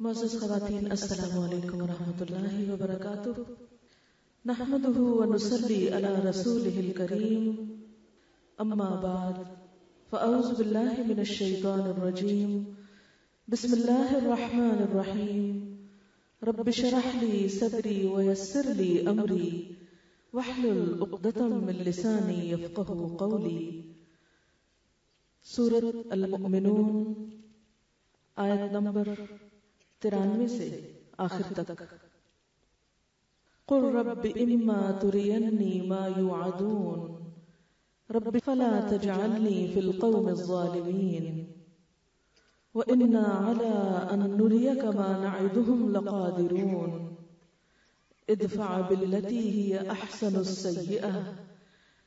معزز خواتین، السلام علیکم ورحمۃ اللہ وبرکاتہ۔ نحمده ونصلی علی رسوله الکریم، اما بعد فاعوذ باللہ من الشیطان الرجیم، بسم اللہ الرحمن الرحیم۔ رب اشرح لی صدری ویسر لی امری واحلل عقدۃ من لسانی یفقهوا قولی۔ سورۃ المؤمنون، آیت نمبر 93 سے آخر تک۔ قل رب اما ترینی ما یوعدون رب فلا تجعلنی فی القوم الظالمین وإنا على أن نريك ما نعدهم لقادرون ادفع بالتي هي أحسن السيئة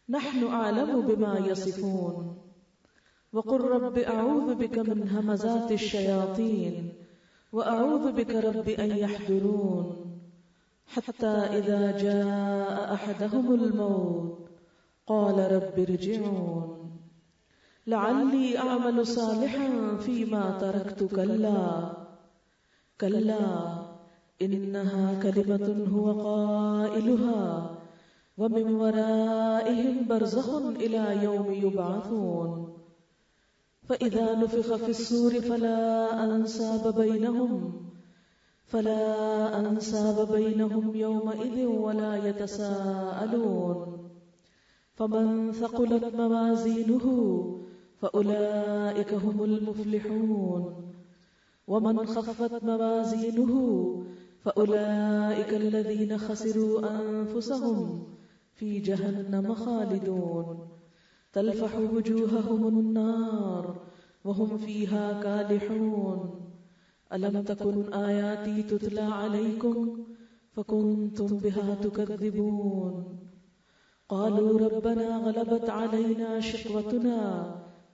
نحن أعلم بما يصفون وقل رب أعوذ بك من همزات الشياطين وأعوذ بك رب أن يحضرون حتى إذا جاء أحدهم الموت قال رب ارجعون لعلي أعمل صالحا فيما تركت كلا إنها كلمة هو قائلها ومن ورائهم برزخ إلى يوم يبعثون فإذا نفخ في الصور فلا أنساب بينهم يومئذ ولا يتساءلون فمن ثقلت موازينه فأولئك هم المفلحون ومن خفت موازينه فأولئك الذين خسروا أنفسهم في جهنم خالدون تلفح وجوههم النار وهم فيها كالحون ألم تكن آياتي تتلى عليكم فكنتم بها تكذبون قالوا ربنا غلبت علينا شقوتنا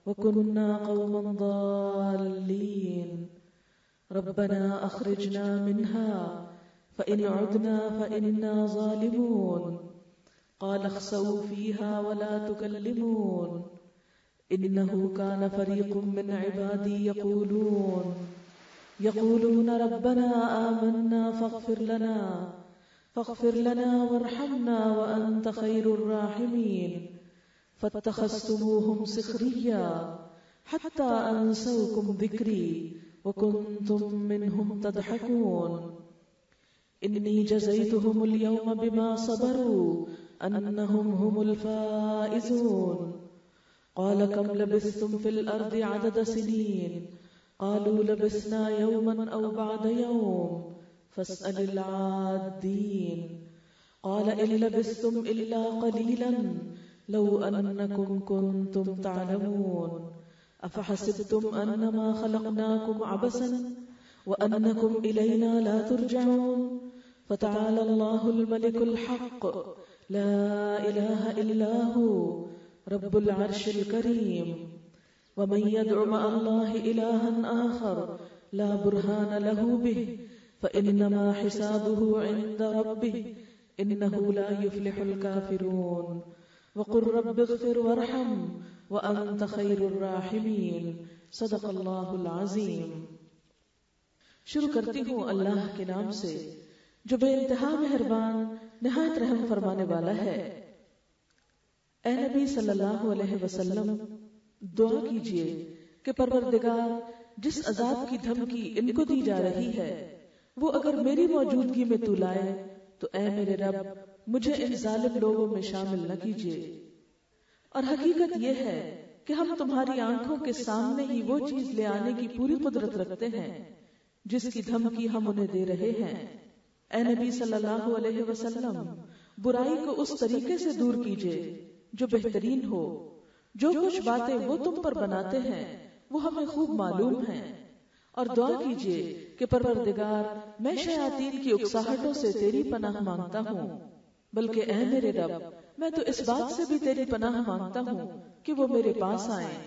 وكنا قوما ضالين ربنا أخرجنا منها فإن عدنا فإنا ظالمون قال اخسئوا فيها ولا تكلمون إنه كان فريق من عبادي يقولون ربنا آمنا فاغفر لنا وارحمنا وأنت خير الراحمين فاتخذتموهم سخريا حتى أنسوكم ذكري وكنتم منهم تضحكون إني جزيتهم اليوم بما صبروا أنهم هم الفائزون قال كم لبثتم في الأرض عدد سنين قالوا لبثنا يوما أو بعد يوم فاسأل العادين قال إن لبثتم إلا قليلا لو أنكم كنتم تعلمون أفحسبتم أنما خلقناكم عبثا وأنكم إلينا لا ترجعون فتعالى الله الملك الحق لا إله إلا هو رب العرش الكريم ومن يدع مع الله إلها آخر لا برهان له به فإنما حسابه عند ربه إنه لا يفلح الكافرون وقل رب اغفر وارحم وأنت خير الراحمين صدق اللہ العظیم۔ شروع کرتی ہوں اللہ کے نام سے جو بے انتہا مہربان نہایت رحم فرمانے والا ہے۔ اے نبی صلی اللہ علیہ وسلم، دعا کیجئے کہ پروردگار جس عذاب کی دھمکی ان کو دی جا رہی ہے وہ اگر میری موجودگی میں تو لائے تو اے میرے رب مجھے ان ظالم لوگوں میں شامل نہ کیجئے۔ اور حقیقت یہ ہے کہ ہم تمہاری آنکھوں کے سامنے ہی وہ چیز لے آنے کی پوری قدرت رکھتے ہیں جس کی دھمکی ہم انہیں دے رہے ہیں۔ اے نبی صلی اللہ علیہ وسلم، برائی کو اس طریقے سے دور کیجئے جو بہترین ہو۔ جو کچھ باتیں وہ تم پر بناتے ہیں وہ ہمیں خوب معلوم ہیں، اور دعا کیجئے کہ پروردگار میں شیاطین کی اکساہٹوں سے تیری پناہ مانگتا ہوں، بلکہ اے میرے رب میں تو اس بات سے بھی تیری پناہ مانگتا ہوں کہ وہ میرے پاس آئیں۔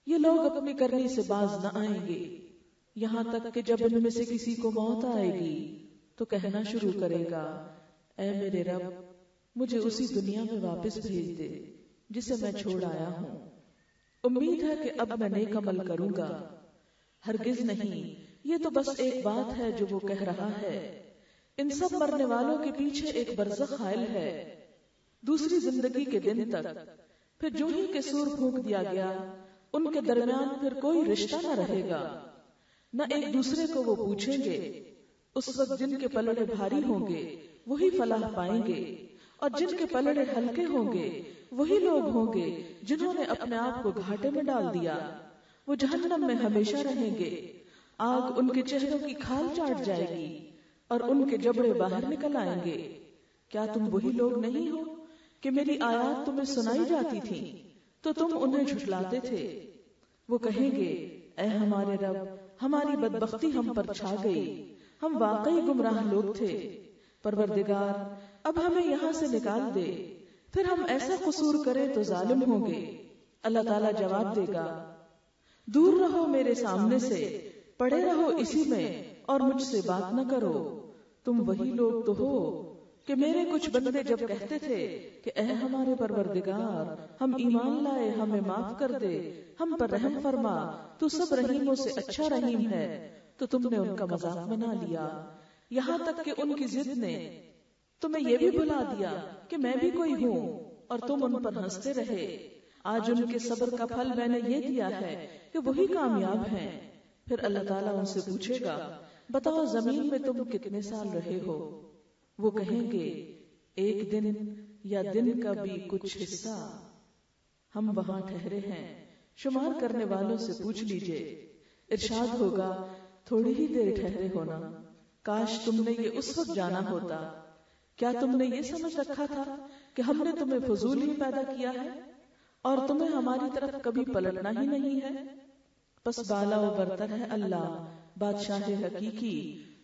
یہ لوگ اپنی کرنی سے باز نہ آئیں گے یہاں تک کہ جب ان میں سے کسی کو موت آئے گی تو کہنا شروع کرے گا، اے میرے رب مجھے اسی دنیا میں واپس بھیج دے جسے میں چھوڑ آیا ہوں۔ امید ہے کہ اب میں نیک عمل کروں گا۔ ہرگز نہیں، یہ تو بس ایک بات ہے جو وہ کہہ رہا ہے۔ ان سب مرنے والوں کے پیچھے ایک برزخ حائل ہے، دوسری زندگی کے دن تک۔ پھر جو ہی کہ سور پھونک دیا گیا، ان کے درمیان پھر کوئی رشتہ نہ رہے گا، نہ ایک دوسرے کو وہ پوچھیں گے۔ اس وقت جن کے پلڑے بھاری ہوں گے وہی فلاح پائیں گے، اور جن کے پلڑے ہلکے ہوں گے وہی لوگ ہوں گے جنہوں نے اپنے آپ کو گھاٹے میں ڈال دیا۔ وہ جہنم میں ہمیشہ رہیں گے، آگ ان کے چہروں کی کھال چاٹ جائے گی اور ان کے جبڑے باہر نکل آئیں گے۔ کیا تم وہی لوگ نہیں ہو کہ میری آیات تمہیں سنائی جاتی تھی تو تم انہیں جھٹلاتے تھے؟ وہ کہیں گے، اے ہمارے رب، ہماری بدبختی ہم پر چھا گئی، ہم واقعی گمراہ لوگ تھے۔ پروردگار، اب ہمیں یہاں سے نکال دے، پھر ہم ایسا قصور کریں تو ظالم ہوں گے۔ اللہ تعالیٰ جواب دے گا، دور رہو میرے سامنے سے، پڑے رہو اسی میں اور مجھ سے بات نہ کرو۔ تم وہی لوگ تو ہو کہ میرے کچھ بندے جب کہتے تھے کہ اے ہمارے پروردگار، ہم ایمان لائے، ہمیں معاف کر دے، ہم پر رحم فرما، تو سب رحیموں سے اچھا رحیم ہے، تو تم نے ان کا مذاق بنا لیا، یہاں تک کہ ان کی ضد نے تمہیں یہ بھی بھلا دیا کہ میں بھی کوئی ہوں، اور تم ان پر ہنستے رہے۔ آج ان کے صبر کا پھل میں نے یہ دیا ہے کہ وہی کامیاب ہیں۔ پھر اللہ تعالیٰ ان سے پوچھے گا، بتاؤ زمین میں تم کتنے سال رہے ہو؟ وہ کہیں گے، ایک دن یا دن کا بھی کچھ حصہ۔ ہم وہاں ٹھہرے ہیں، شمار کرنے والوں سے پوچھ لیجئے۔ ارشاد ہوگا، تھوڑی ہی دیر ٹھہرے ہونا، کاش تم نے یہ اس وقت جانا ہوتا۔ کیا تم نے یہ سمجھ رکھا تھا کہ ہم نے تمہیں فضول ہی پیدا کیا ہے اور تمہیں ہماری طرف کبھی پلٹنا ہی نہیں ہے؟ پس بالا و برتر ہے اللہ، بادشاہ حقیقی،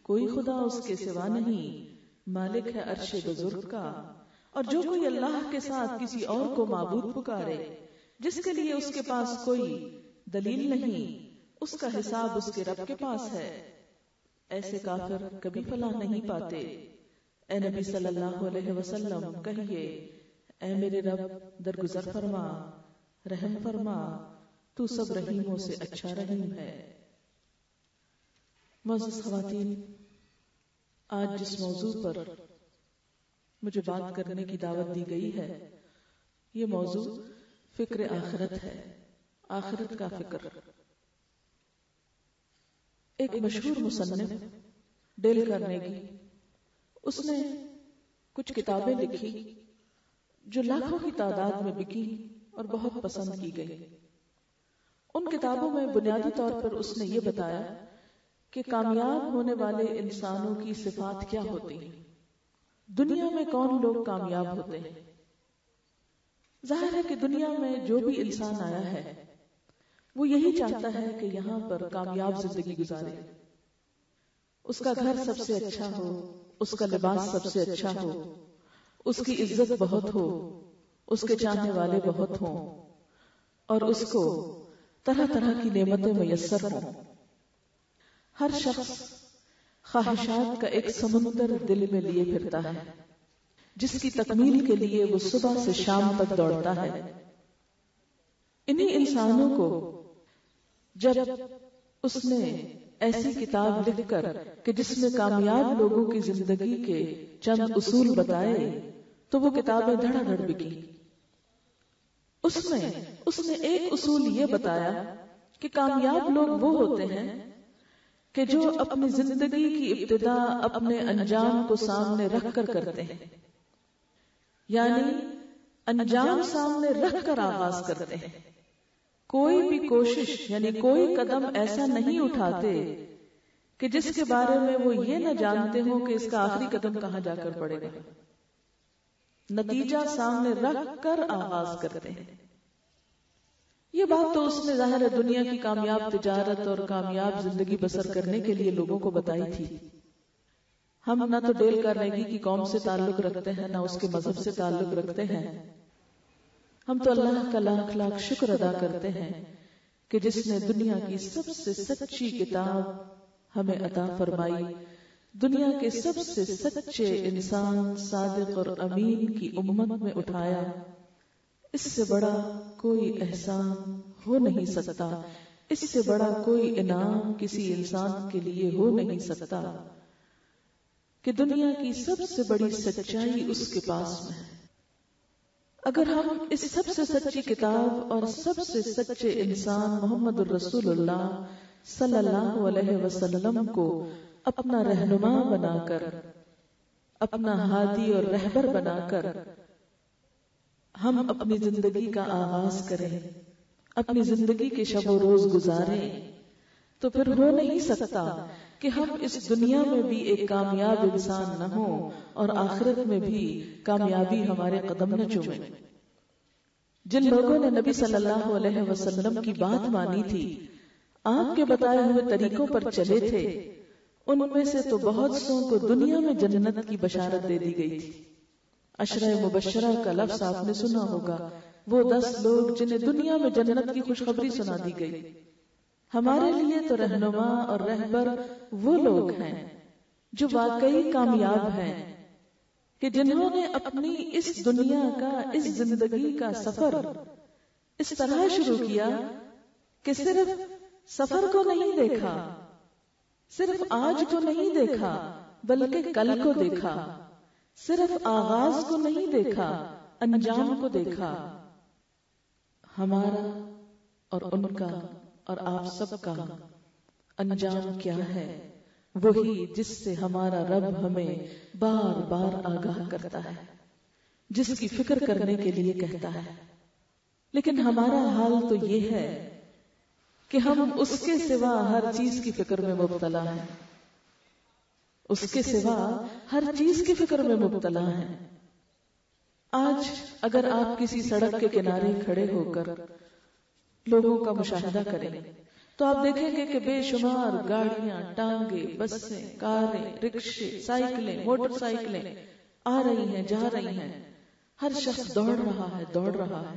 کوئی خدا اس کے سوا نہیں، مالک ہے عرش بزرگ کا۔ اور جو کوئی اللہ کے ساتھ کسی اور کو معبود پکارے جس کے لیے اس کے پاس کوئی دلیل نہیں، اس کا حساب اس کے رب کے پاس ہے۔ ایسے کافر کبھی فلاح نہیں پاتے۔ اے نبی صلی اللہ علیہ وسلم، کہیے، اے میرے رب، درگزر فرما، رحم فرما، تو سب رحیموں سے اچھا رحیم ہے۔ معزز خواتین، آج جس موضوع پر مجھے بات کرنے کی دعوت دی گئی ہے، یہ موضوع فکر آخرت ہے، آخرت کا فکر۔ ایک مشہور مصنف ڈیل کارنیگی، اس نے کچھ کتابیں لکھی جو لاکھوں کی تعداد میں بکی اور بہت پسند کی گئی۔ ان کتابوں میں بنیادی طور پر اس نے یہ بتایا کہ کامیاب ہونے والے انسانوں کی صفات کیا ہوتی ہیں، دنیا میں کون لوگ کامیاب ہوتے ہیں۔ ظاہر ہے کہ دنیا میں جو بھی انسان آیا ہے وہ یہی چاہتا ہے کہ یہاں پر کامیاب زندگی گزارے، اس کا گھر سب سے اچھا ہو، اس کا لباس سب سے اچھا ہو، اس کی عزت بہت ہو، اس کے چاہنے والے بہت ہوں، اور اس کو طرح طرح کی نعمتیں میسر ہوں۔ ہر شخص خواہشات کا ایک سمندر دل میں لیے پھرتا ہے، جس کی تکمیل کے لیے وہ صبح سے شام تک دوڑتا ہے۔ انہی انسانوں کو جب اس نے ایسی کتاب لکھ کر کہ جس میں کامیاب لوگوں کی زندگی کے چند اصول بتائے تو وہ کتابیں دھڑا دھڑ بکی۔ اس میں اس نے ایک اصول یہ بتایا کہ کامیاب لوگ وہ ہوتے ہیں کہ جو اپنی زندگی کی ابتدا اپنے انجام کو سامنے رکھ کر کرتے ہیں، یعنی انجام سامنے رکھ کر آغاز کرتے ہیں۔ کوئی بھی کوشش یعنی کوئی قدم ایسا نہیں اٹھاتے کہ جس کے بارے میں وہ یہ نہ جانتے ہوں کہ اس کا آخری قدم کہاں جا کر پڑے گا۔ نتیجہ سامنے رکھ کر آغاز کرتے ہیں۔ یہ بات تو اس نے ظاہر دنیا کی کامیاب تجارت اور کامیاب زندگی بسر کرنے کے لیے لوگوں کو بتائی تھی۔ ہم نہ تو ڈیل کارنیگی کی قوم سے تعلق رکھتے ہیں، نہ اس کے مذہب سے تعلق رکھتے ہیں۔ ہم تو اللہ کا لاکھ لاکھ شکر ادا کرتے ہیں کہ جس نے دنیا کی سب سے سچی کتاب ہمیں عطا فرمائی، دنیا کے سب سے سچے انسان صادق اور امین کی امت میں اٹھایا۔ اس سے بڑا کوئی احسان ہو نہیں سکتا اس سے بڑا کوئی انعام کسی انسان کے لیے ہو نہیں سکتا کہ دنیا کی سب سے بڑی سچائی اس کے پاس میں ہے۔ اگر ہم اس سب سے سچی کتاب اور سب سے سچے انسان محمد الرسول اللہ صلی اللہ علیہ وسلم کو اپنا رہنما بنا کر، اپنا ہادی اور رہبر بنا کر ہم اپنی زندگی کا آغاز کریں، اپنی زندگی کے شب و روز گزاریں، تو پھر ہو نہیں سکتا کہ ہم اس دنیا میں بھی ایک کامیاب انسان نہ ہوں اور آخرت میں بھی کامیابی ہمارے قدم نہ چومے۔ جن لوگوں نے نبی صلی اللہ علیہ وسلم کی بات مانی تھی، آپ کے بتائے ہوئے طریقوں پر چلے تھے، ان میں سے تو بہت سوں کو دنیا میں جنت کی بشارت دے دی گئی تھی۔ عشرہ مبشرہ کا لفظ آپ نے سنا ہوگا، وہ 10 لوگ جنہیں دنیا میں جنت کی خوشخبری سنا دی گئی۔ ہمارے لیے تو رہنما اور رہبر وہ لوگ ہیں جو واقعی کامیاب ہیں، کہ جنہوں نے اپنی اس دنیا کا، اس زندگی کا سفر اس طرح شروع کیا کہ صرف سفر کو نہیں دیکھا، صرف آج کو نہیں دیکھا، بلکہ کل کو دیکھا، صرف آغاز کو نہیں دیکھا، انجام کو دیکھا۔ ہمارا اور ان کا اور آپ سب کا انجام کیا ہے؟ وہی جس سے ہمارا رب ہمیں بار بار آگاہ کرتا ہے، جس کی فکر کرنے کے لیے کہتا ہے۔ لیکن ہمارا حال تو یہ ہے کہ ہم اس کے سوا ہر چیز کی فکر میں مبتلا ہیں، اس کے سوا ہر چیز کی فکر میں مبتلا ہیں۔ آج اگر آپ کسی سڑک کے کنارے کھڑے ہو کر لوگوں کا مشاہدہ کریں تو آپ دیکھیں گے کہ بے شمار گاڑیاں، ٹانگیں، بسیں، کاریں، رکشے، سائیکلیں، موٹر سائیکلیں آ رہی ہیں، جا رہی ہیں، ہر شخص دوڑ رہا ہے۔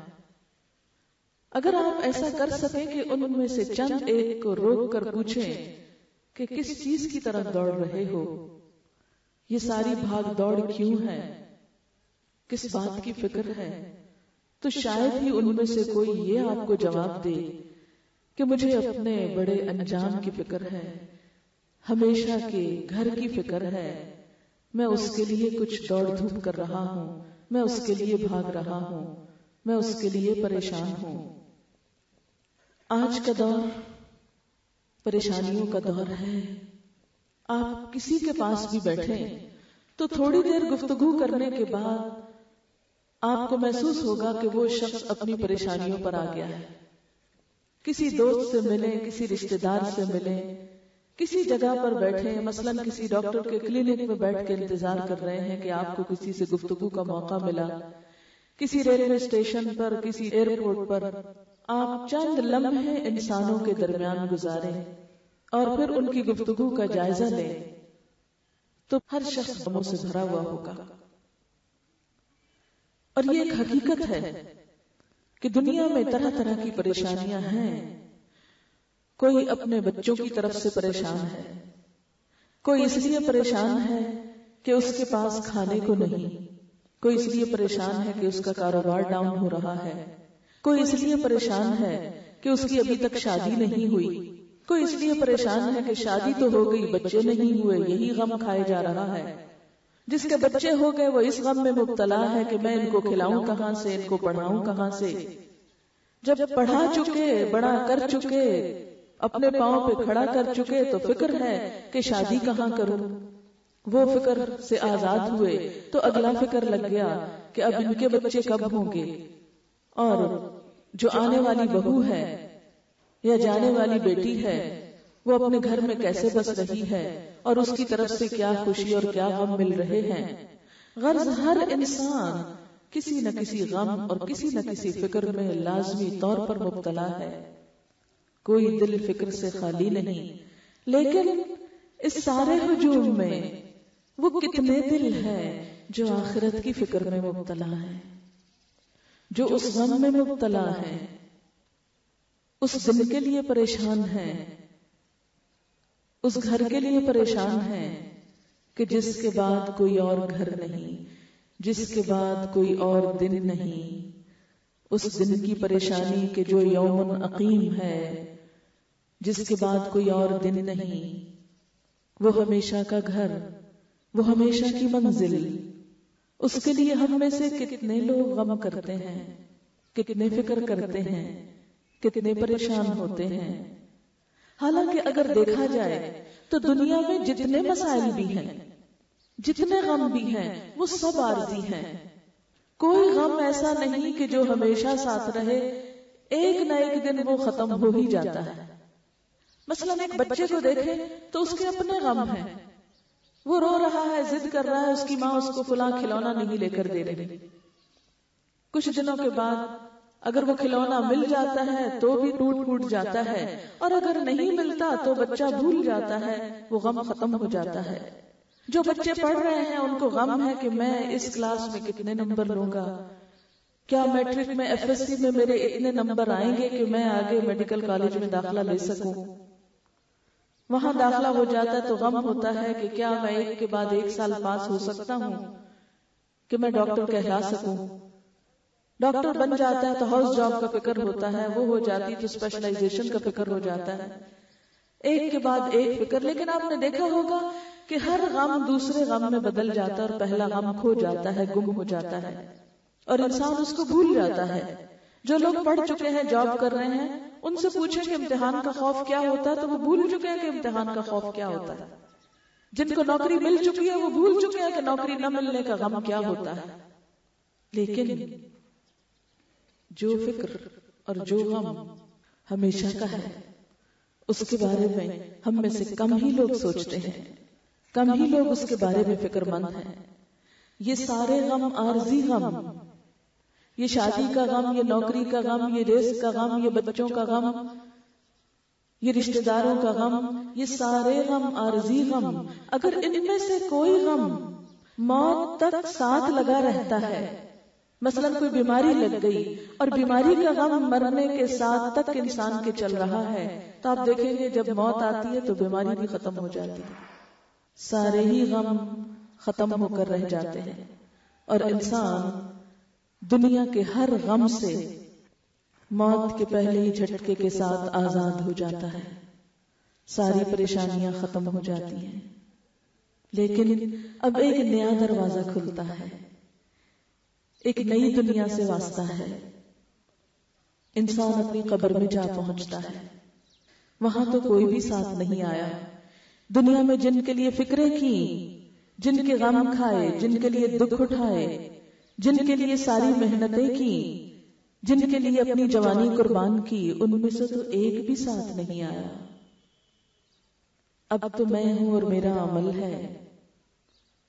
اگر آپ ایسا کر سکیں کہ ان میں سے چند ایک کو روک کر پوچھیں کہ کس چیز کی طرف دوڑ رہے ہو، یہ ساری بھاگ دوڑ کیوں ہے، کس بات کی فکر ہے، تو شاید ہی ان میں سے کوئی یہ آپ کو جواب دے کہ مجھے اپنے بڑے انجام کی فکر ہے، ہمیشہ کے گھر کی فکر ہے، میں اس کے لیے کچھ دوڑ دھوپ کر رہا ہوں، میں اس کے لیے بھاگ رہا ہوں، میں اس کے لیے پریشان ہوں۔ آج کا دور پریشانیوں کا دور ہے۔ آپ کسی کے پاس بھی بیٹھیں تو تھوڑی دیر گفتگو کرنے کے بعد آپ کو محسوس ہوگا کہ وہ شخص اپنی پریشانیوں پر آ گیا ہے۔ کسی دوست سے ملیں، کسی رشتہ دار سے ملیں، کسی جگہ پر بیٹھیں، مثلا کسی ڈاکٹر کے کلینک میں بیٹھ کے انتظار کر رہے ہیں کہ آپ کو کسی سے گفتگو کا موقع ملا، کسی ریلوے اسٹیشن پر، کسی ایئرپورٹ پر آپ چند لمحے انسانوں کے درمیان گزاریں اور پھر ان کی گفتگو کا جائزہ لیں تو ہر شخص غموں سے بھرا ہوا ہوگا۔ اور یہ ایک حقیقت ہے کہ دنیا میں طرح طرح کی پریشانیاں ہیں۔ کوئی اپنے بچوں کی طرف سے پریشان ہے، کوئی اس لیے پریشان ہے کہ اس کے پاس کھانے کو نہیں، کوئی اس لیے پریشان ہے کہ اس کا کاروبار ڈاؤن ہو رہا ہے، کوئی اس لیے پریشان ہے کہ اس کی ابھی تک شادی نہیں ہوئی، کوئی اس لیے پریشان ہے کہ شادی تو ہو گئی، بچے نہیں ہوئے، یہی غم کھائے جا رہا ہے۔ جس کے بچے ہو گئے وہ اس غم میں مبتلا ہے کہ میں ان کو کھلاؤں کہاں سے، ان کو پڑھاؤں کہاں سے۔ جب پڑھا چکے، بڑا کر چکے، اپنے پاؤں پہ کھڑا کر چکے تو فکر ہے کہ شادی کہاں کروں۔ وہ فکر سے آزاد ہوئے تو اگلا فکر لگ گیا کہ اب ان کے بچے کب ہوں گے، اور جو آنے والی بہو ہے یا جانے والی بیٹی ہے وہ اپنے گھر میں کیسے بس رہی ہے اور اس کی طرف سے کیا خوشی اور کیا غم مل رہے ہیں۔ غرض ہر انسان کسی نہ کسی غم اور کسی نہ کسی فکر میں لازمی طور پر مبتلا ہے، کوئی دل فکر سے خالی نہیں۔ لیکن اس سارے ہجوم میں وہ کتنے دل ہیں جو آخرت کی فکر میں مبتلا ہیں، جو اس غم میں مبتلا ہیں، اس دن کے لیے پریشان ہیں، اس گھر کے لیے پریشان ہیں کہ جس کے بعد کوئی اور گھر نہیں، جس کے بعد کوئی اور دن نہیں، اس دن کی پریشانی کہ جو یوم عقیم ہے، جس کے بعد کوئی اور دن نہیں، وہ ہمیشہ کا گھر، وہ ہمیشہ کی منزل، اس کے لیے ہم میں سے کتنے لوگ غم کرتے ہیں، کتنے فکر کرتے ہیں، کتنے پریشان ہوتے ہیں۔ حالانکہ اگر دیکھا جائے تو دنیا میں جتنے مسائل بھی ہیں، جتنے غم بھی ہیں، وہ سب عارضی ہیں۔ کوئی غم ایسا نہیں کہ جو ہمیشہ ساتھ رہے، ایک نہ ایک دن وہ ختم ہو ہی جاتا ہے۔ مثلا ایک بچے کو دیکھیں تو اس کے اپنے غم ہیں، وہ رو رہا ہے، ضد کر رہا ہے، اس کی ماں اس کو فلاں کھلونا نہیں لے کر دے رہی۔ کچھ دنوں کے بعد اگر وہ کھلونا مل جاتا ہے تو بھی ٹوٹ پھوٹ جاتا ہے، اور اگر نہیں ملتا تو بچہ بھول جاتا ہے، وہ غم ختم ہو جاتا ہے۔ جو بچے پڑھ رہے ہیں ان کو غم ہے کہ میں اس کلاس میں کتنے نمبر لوں گا، کیا میٹرک میں ایف ایس سی میں میرے اتنے نمبر آئیں گے کہ میں آگے میڈیکل کالج میں داخلہ لے سکوں۔ وہاں داخلہ ہو جاتا ہے تو غم ہوتا ہے کہ کیا میں ایک کے بعد ایک سال پاس ہو سکتا ہوں کہ میں ڈاکٹر کہلا سکوں۔ ڈاکٹر بن جاتا ہے تو ہاؤس جاب کا فکر ہوتا ہے، وہ ہو جاتی تو اسپیشلائزیشن کا فکر ہو جاتا ہے، ایک کے بعد ایک فکر۔ لیکن آپ نے دیکھا ہوگا کہ ہر غم دوسرے غم میں بدل جاتا ہے، اور پہلا غم کھو جاتا ہے، گم ہو جاتا ہے، اور انسان اس کو بھول جاتا ہے۔ جو لوگ پڑھ چکے ہیں، جاب کر رہے ہیں، ان سے پوچھیں کہ امتحان کا خوف کیا ہوتا ہے تو وہ بھول چکے ہیں کہ امتحان کا خوف کیا ہوتا ہے۔ جن کو نوکری مل چکی ہے وہ بھول چکے ہیں کہ نوکری نہ ملنے کا غم کیا ہوتا ہے۔ لیکن جو فکر اور جو غم ہمیشہ کا ہے، اس کے بارے میں ہم میں سے کم ہی لوگ سوچتے ہیں، کم ہی لوگ اس کے بارے میں فکر مند ہیں۔ یہ سارے غم عارضی غم، یہ شادی کا غم، یہ نوکری کا غم، یہ رزق کا غم، یہ بچوں کا غم، یہ رشتہ داروں کا غم، یہ سارے غم عارضی غم۔ اگر ان میں سے کوئی غم موت تک ساتھ لگا رہتا ہے، مثلا کوئی بیماری لگ گئی اور بیماری کا غم مرنے کے ساتھ تک انسان کے چل رہا ہے، تو آپ دیکھیں گے جب موت آتی ہے تو بیماری بھی ختم ہو جاتی ہے، سارے ہی غم ختم ہو کر رہ جاتے ہیں، اور انسان دنیا کے ہر غم سے موت کے پہلے ہی جھٹکے کے ساتھ آزاد ہو جاتا ہے، ساری پریشانیاں ختم ہو جاتی ہیں۔ لیکن اب ایک نیا دروازہ کھلتا ہے، ایک نئی دنیا سے واسطہ ہے۔ انسان اپنی قبر میں جا پہنچتا ہے، وہاں تو کوئی بھی ساتھ نہیں آیا۔ دنیا میں جن کے لیے فکریں کی، جن کے غم کھائے، جن کے لیے دکھ اٹھائے، جن کے لیے ساری محنتیں کی، جن کے لیے اپنی جوانی قربان کی، ان میں سے تو ایک بھی ساتھ نہیں آیا۔ اب تو میں ہوں اور میرا عمل ہے۔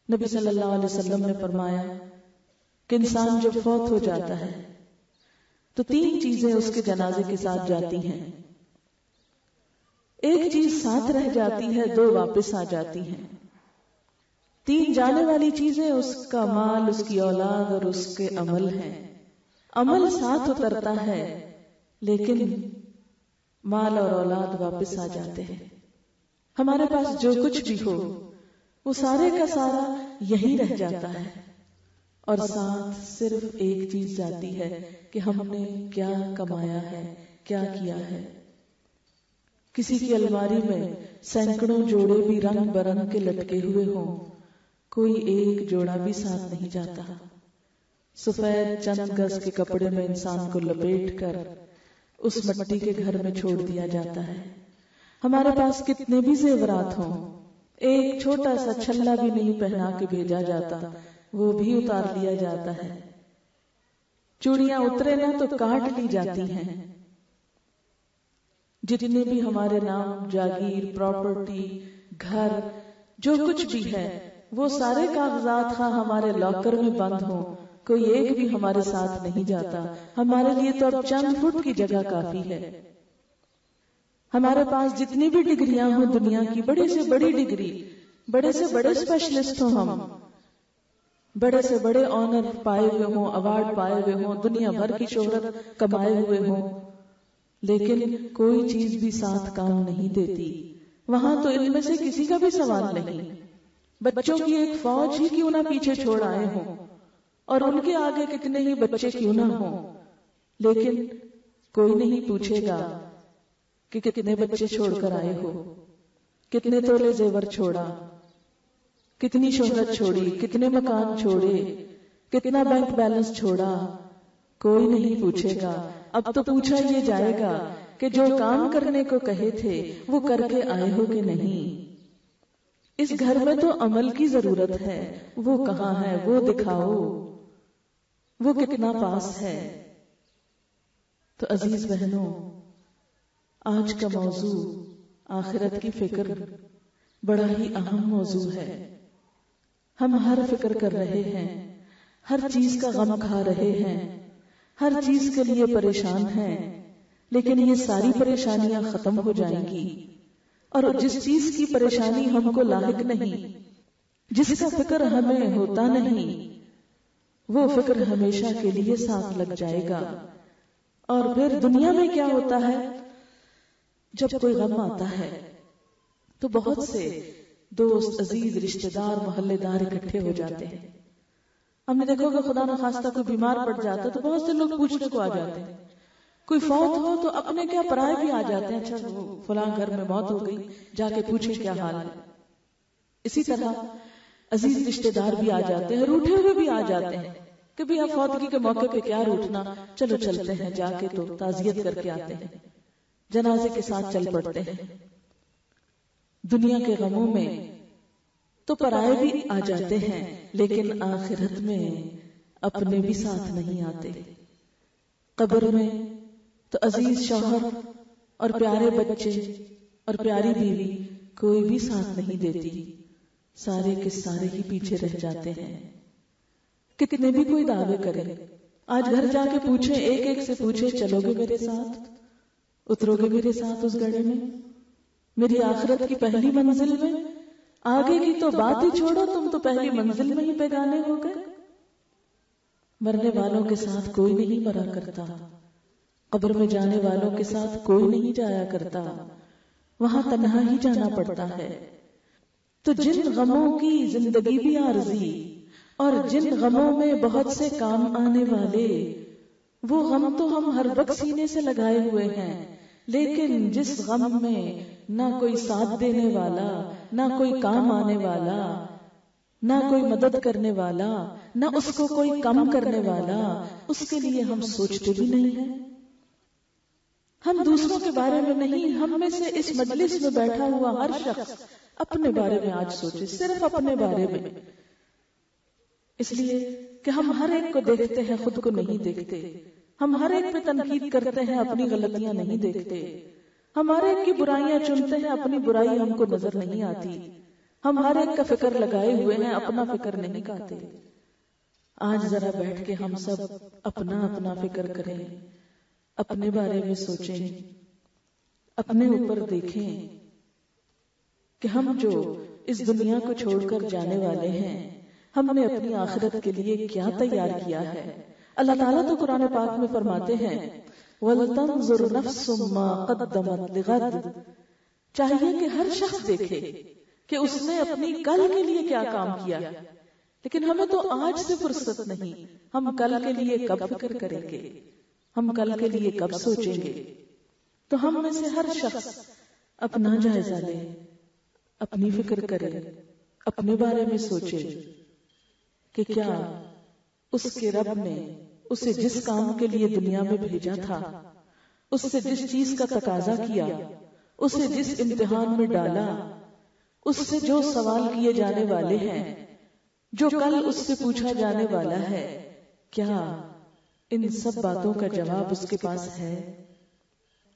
نبی صلی اللہ علیہ وسلم نے فرمایا کہ انسان جب فوت ہو جاتا ہے تو 3 چیزیں اس کے جنازے کے ساتھ جاتی ہیں۔ ایک چیز ساتھ رہ جاتی ہے، 2 واپس آ جاتی ہیں۔ 3 جانے والی چیزیں اس کا مال، اس کی اولاد اور اس کے عمل ہیں۔ عمل ساتھ اترتا ہے لیکن مال اور اولاد واپس آ جاتے ہیں۔ ہمارے پاس جو کچھ بھی ہو وہ سارے کا سارا یہی رہ جاتا ہے، اور ساتھ صرف ایک چیز جاتی ہے کہ ہم نے کیا کمایا ہے، کیا کیا ہے۔ کسی کی الماری میں سینکڑوں جوڑے بھی رنگ برنگ کے لٹکے ہوئے ہوں، کوئی ایک جوڑا بھی ساتھ نہیں جاتا۔ سفید چند گز کے کپڑے میں انسان کو لپیٹ کر اس مٹی کے گھر میں چھوڑ دیا جاتا ہے۔ ہمارے پاس کتنے بھی زیورات ہوں، ایک چھوٹا سا چھلا بھی نہیں پہنا کے بھیجا جاتا، وہ بھی اتار لیا جاتا ہے۔ چوڑیاں اترے نہ تو کاٹ لی جاتی ہیں۔ جتنے بھی ہمارے نام، جاگیر، پراپرٹی، گھر، جو کچھ بھی ہے، وہ سارے کاغذات خواہ ہمارے لاکر میں بند ہوں، کوئی ایک بھی ہمارے ساتھ نہیں جاتا۔ ہمارے لیے تو اب چند فٹ کی جگہ کافی ہے۔ ہمارے پاس جتنی بھی ڈگریاں ہوں دنیا کی، بڑی سے بڑی ڈگری، بڑے سے بڑے اسپیشلسٹ ہوں، ہم بڑے سے بڑے آنر پائے ہوئے ہوں، ایوارڈ پائے ہوئے ہوں، دنیا بھر کی شہرت کمائے ہوئے ہوں، لیکن کوئی چیز بھی ساتھ کام نہیں دیتی۔ وہاں تو ان میں سے کسی کا بھی سوال نہیں۔ بچوں کی ایک فوج ہی کیوں نہ پیچھے چھوڑ آئے ہوں، اور ان کے آگے کتنے ہی بچے کیوں نہ ہوں، لیکن کوئی نہیں پوچھے گا کہ کتنے بچے چھوڑ کر آئے ہو، کتنے تولے زیور چھوڑا، کتنی شہرت چھوڑی، کتنے مکان چھوڑے، کتنا بینک بیلنس چھوڑا، کوئی نہیں پوچھے گا۔ اب تو پوچھا یہ جائے گا کہ جو کام کرنے کو کہے تھے وہ کر کے آئے ہو کہ نہیں۔ اس گھر میں تو عمل کی ضرورت ہے، وہ کہاں ہے، وہ دکھاؤ، وہ کتنا پاس ہے۔ تو عزیز بہنوں، آج کا موضوع آخرت کی فکر بڑا ہی اہم موضوع ہے۔ ہم ہر فکر کر رہے ہیں، ہر چیز کا غم کھا رہے ہیں، ہر چیز کے لیے پریشان ہیں، لیکن یہ ساری پریشانیاں ختم ہو جائیں گی، اور جس چیز کی پریشانی ہم کو لاحق نہیں، جس کا فکر ہمیں ہوتا نہیں، وہ فکر ہمیشہ کے لیے ساتھ لگ جائے گا۔ اور پھر دنیا میں کیا ہوتا ہے، جب کوئی غم آتا ہے تو بہت سے دوست، عزیز، رشتہ دار، محلے دار اکٹھے ہو جاتے ہیں۔ ہم نے دیکھو کہ خدا نخواستہ کوئی بیمار پڑ جاتا ہے تو بہت سے لوگ پوچھنے کو آ جاتے ہیں، کوئی فوت ہو تو اپنے کیا پرائے بھی آ جاتے ہیں، اچھا وہ فلاں گھر میں موت ہو گئی، جا کے پوچھیں کیا حال ہے۔ اسی طرح عزیز رشتہ دار بھی آ جاتے ہیں، روٹھے ہوئے بھی آ جاتے ہیں کہ بھی آپ فوتگی کے موقع پہ کیا روٹنا، چلو چلتے ہیں، جا کے تو تعزیت کر کے آتے ہیں، جنازے کے ساتھ چل پڑتے ہیں۔ دنیا کے غموں میں تو پرائے بھی آ جاتے ہیں، لیکن آخرت میں اپنے بھی ساتھ نہیں آتے۔ قبر میں تو عزیز شوہر اور پیارے بچے اور پیاری بیوی کوئی بھی ساتھ نہیں دیتی، سارے کے سارے ہی پیچھے رہ جاتے ہیں۔ کتنے بھی کوئی دعوے کرے، آج گھر جا کے پوچھے، ایک ایک سے پوچھے، چلو گے میرے ساتھ، اترو گے میرے ساتھ اس گڑھے میں، میری آخرت کی پہلی منزل میں؟ آگے کی تو بات ہی چھوڑو، تم تو پہلی منزل میں ہی بیگانے ہو گئے۔ مرنے والوں کے ساتھ کوئی نہیں مرا کرتا، قبر میں جانے والوں کے ساتھ کوئی نہیں جایا کرتا، وہاں تنہا ہی جانا پڑتا ہے۔ تو جن غموں کی زندگی بھی عارضی اور جن غموں میں بہت سے کام آنے والے، وہ غم تو ہم ہر وقت سینے سے لگائے ہوئے ہیں، لیکن جس غم میں نہ کوئی ساتھ دینے والا، نہ کوئی کام آنے والا، نہ کوئی مدد کرنے والا، نہ اس کو کوئی کم کرنے والا، اس کے لیے ہم سوچتے بھی نہیں ہیں۔ ہم دوسروں کے بارے میں نہیں، ہم میں سے اس مجلس میں بیٹھا ہوا ہر شخص اپنے بارے میں آج سوچے، صرف اپنے بارے میں، اس لیے کہ ہم ہر ایک کو دیکھتے ہیں، خود کو نہیں دیکھتے۔ ہم ہر ایک پہ تنقید کرتے ہیں، اپنی غلطیاں نہیں دیکھتے۔ ہم ہر ایک کی برائیاں چنتے ہیں، اپنی برائی ہم کو نظر نہیں آتی۔ ہم ہر ایک کا فکر لگائے ہوئے ہیں، اپنا فکر نہیں کرتے۔ آج ذرا بیٹھ کے ہم سب اپنا اپنا فکر کریں، اپنے بارے میں سوچیں، اپنے اوپر دیکھیں کہ ہم جو اس دنیا کو چھوڑ کر جانے والے ہیں، ہم نے اپنی آخرت کے لیے کیا تیار کیا ہے۔ اللہ تعالیٰ تو قرآن پاک میں فرماتے ہیں وَلْتَنْظُرْ نَفْسٌ مَا قَدَّمَتْ لِغَدٍ، چاہیے کہ ہر شخص دیکھے کہ اس نے اپنی کل کے لیے کیا کام کیا، لیکن ہمیں تو آج سے فرصت نہیں۔ ہم کل کے لیے کب فکر کریں گے، ہم کل کے لیے کب سوچیں گے؟ تو ہم میں سے ہر شخص اپنا جائزہ لے، اپنی فکر کرے، اپنے بارے میں سوچے کہ کیا اس کے رب نے اسے جس کام کے لیے دنیا میں بھیجا تھا، اس سے جس چیز کا تقاضا کیا، اسے جس امتحان میں ڈالا، اس سے جو سوال کیے جانے والے ہیں، جو کل اس سے پوچھا جانے والا ہے، کیا ان سب باتوں کا جواب اس کے پاس ہے؟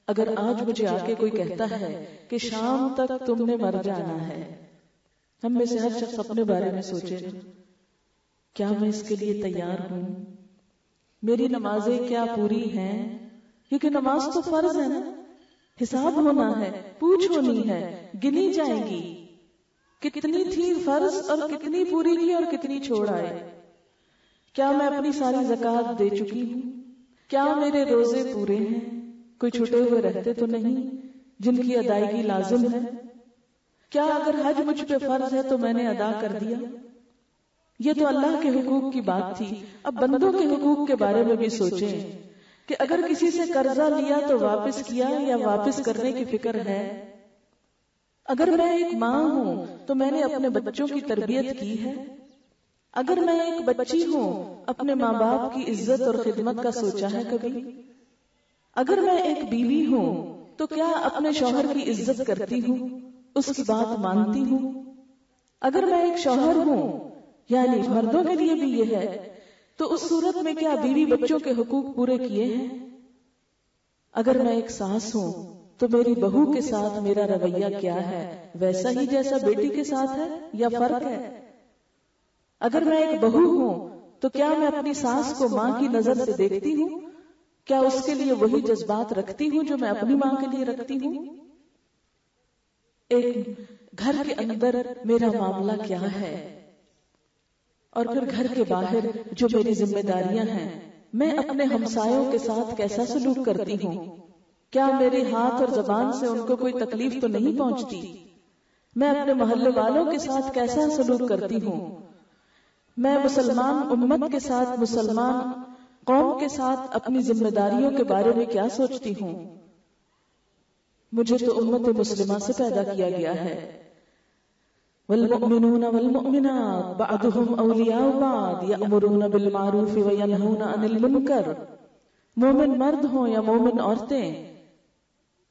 اگر آج مجھے آ کے کوئی کہتا ہے کہ شام تک تم نے مر جانا ہے، ہم میں سے ہر شخص اپنے بارے میں سوچے، کیا میں اس کے لیے تیار ہوں؟ میری نمازیں کیا پوری ہیں؟ کیونکہ نماز تو فرض ہے نا، حساب ہونا ہے، پوچھ ہونی ہے، گنی جائیں گی، کتنی تھی فرض اور کتنی پوری کی اور کتنی چھوڑ آئے۔ کیا میں اپنی ساری زکوٰۃ دے چکی ہوں؟ کیا میرے روزے پورے ہیں؟ کوئی چھٹے ہوئے رہتے تو نہیں جن کی ادائیگی لازم ہے؟ کیا اگر حج مجھ پہ فرض ہے تو میں نے ادا کر دیا؟ یہ تو اللہ کے حقوق کی بات تھی، اب بندوں کے حقوق کے بارے میں بھی سوچیں کہ اگر کسی سے قرضہ لیا تو واپس کیا یا واپس کرنے کی فکر ہے؟ اگر میں ایک ماں ہوں تو میں نے اپنے بچوں کی تربیت کی ہے؟ اگر میں ایک بچی ہوں اپنے ماں باپ کی عزت اور خدمت کا سوچا ہے کبھی؟ اگر میں ایک بیوی ہوں تو کیا اپنے شوہر کی عزت کرتی ہوں، اس کی بات مانتی ہوں؟ اگر میں ایک شوہر ہوں، یعنی مردوں کے لیے بھی یہ ہے، تو اس صورت میں کیا بیوی بچوں کے حقوق پورے کیے ہیں؟ اگر میں ایک ساس ہوں تو میری بہو کے ساتھ میرا رویہ کیا ہے؟ ویسا ہی جیسا بیٹی کے ساتھ ہے یا فرق ہے؟ اگر میں ایک بہو ہوں تو کیا میں اپنی ساس کو ماں کی نظر سے دیکھتی ہوں؟ کیا اس کے لیے وہی جذبات رکھتی ہوں جو میں اپنی ماں کے لیے رکھتی ہوں؟ ایک گھر کے اندر میرا معاملہ کیا ہے، اور پھر گھر کے باہر جو میری ذمہ داریاں ہیں، میں اپنے ہمسایوں کے ساتھ کیسا سلوک کرتی ہوں؟ کیا میرے ہاتھ اور زبان سے ان کو کوئی تکلیف تو نہیں پہنچتی؟ میں اپنے محلے والوں کے ساتھ کیسا سلوک کرتی ہوں؟ میں مسلمان امت کے ساتھ، مسلمان قوم کے ساتھ اپنی ذمہ داریوں کے بارے میں کیا سوچتی ہوں؟ مجھے تو امت مسلمہ سے پیدا کیا گیا ہے، والمؤمنون والمؤمنات بعضهم اولیاء بعض یأمرون بالمعروف وینہون عن المنکر۔ مومن مرد ہوں یا مومن عورتیں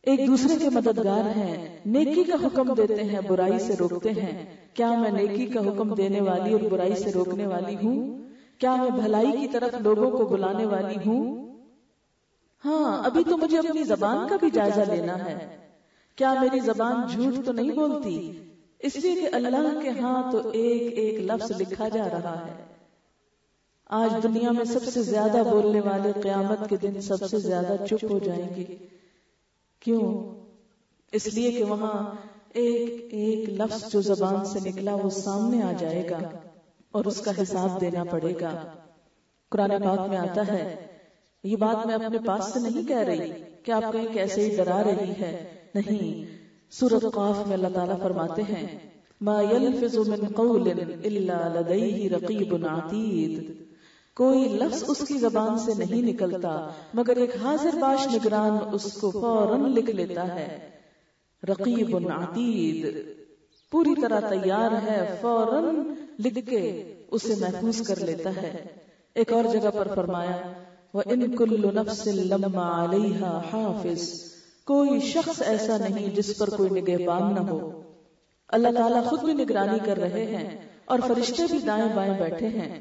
ایک دوسرے کے مددگار ہیں، نیکی کا حکم دیتے ہیں، برائی سے روکتے ہیں۔ کیا میں نیکی کا حکم دینے والی اور برائی سے روکنے والی ہوں؟ کیا میں بھلائی کی طرف لوگوں کو بلانے والی ہوں؟ ہاں، ابھی تو مجھے اپنی زبان کا بھی جائزہ لینا ہے۔ کیا میری زبان جھوٹ تو نہیں بولتی؟ اس لیے کہ اللہ کے ہاں تو ایک ایک لفظ لکھا جا رہا ہے۔ آج دنیا میں سب سے زیادہ بولنے والے قیامت کے دن سب سے زیادہ چپ ہو جائیں گے۔ کیوں؟ اس لیے کہ وہاں ایک ایک لفظ جو زبان سے نکلا وہ سامنے آ جائے گا اور اس کا حساب دینا پڑے گا۔ قرآن پاک میں آتا ہے، یہ بات میں اپنے پاس سے نہیں کہہ رہی کہ آپ کہیں کیسے ہی ڈرا رہی ہے، نہیں، سورۃ قاف میں اللہ تعالیٰ فرماتے ہیں، ما یلفظ من قول الا لدیہ رقیب عتید۔ کوئی لفظ اس کی زبان سے نہیں نکلتا مگر ایک حاضر باش نگران اس کو فوراً لکھ لیتا ہے۔ رقیب عتید، پوری طرح تیار ہے، فوراً لکھ کے اسے محفوظ کر لیتا ہے۔ ایک اور جگہ پر فرمایا، وَإِن كُلُّ نَفْسٍ لَمَّا عَلَيْهَا حَافِظٌ۔ کوئی شخص ایسا نہیں جس پر کوئی نگہبان نہ ہو۔ اللہ تعالیٰ خود بھی نگرانی کر رہے ہیں اور فرشتے بھی دائیں بائیں بیٹھے ہیں۔